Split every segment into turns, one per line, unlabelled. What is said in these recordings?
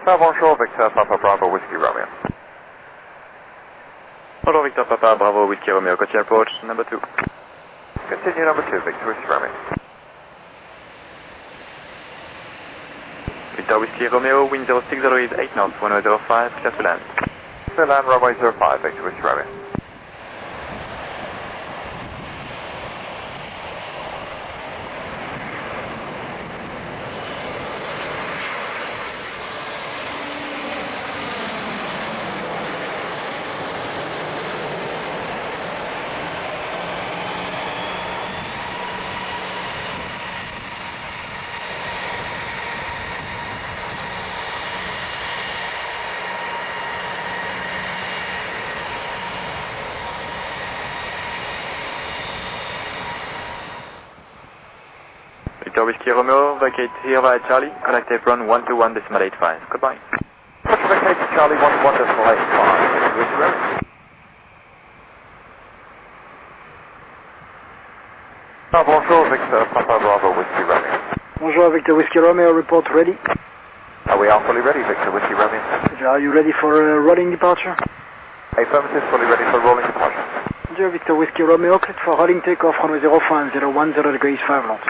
Bonjour, Victor Papa Bravo Whiskey Romeo.
Bonjour, Victor Papa Bravo Whiskey Romeo. Continue approach, number 2.
Continue number 2, Victor Whiskey Romeo.
Victor Whiskey Romeo, wind 06, is 8 knots, 1005, clear to land.
Clear land, runway 05, Victor Whiskey Romeo.
Victor Whiskey Romeo, vacate here via Charlie, connect apron 121.85. Goodbye.
Vacate Charlie 11.85, Victor Whiskey Romeo. Bonjour, Victor Papa Bravo Whiskey Romeo.
Bonjour, Victor Whiskey Romeo, report ready.
We are fully ready, Victor Whiskey Romeo.
Are you ready for rolling departure?
Affirmative, fully ready for rolling departure.
Roger, Victor Whiskey Romeo, clear for rolling takeoff, runway 05, 010 degrees 5 knots.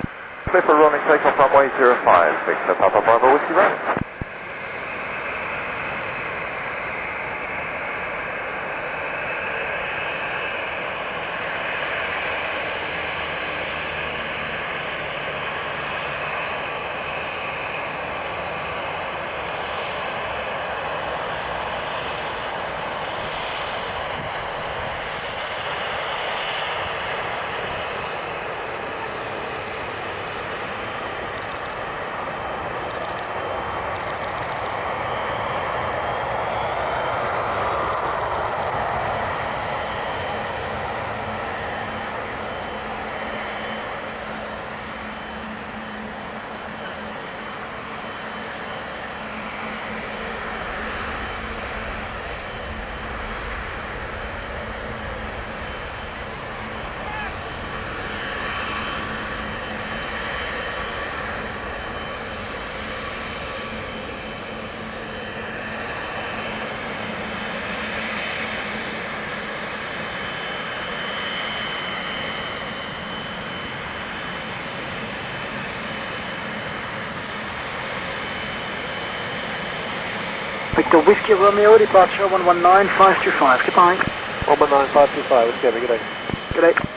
Clear for rolling takeoff, runway 05, Victor Papa Bravo Whiskey Romeo.
Victor Whiskey Romeo, departure 119525. Goodbye.
119525, Whiskey, have a good day.
Good day.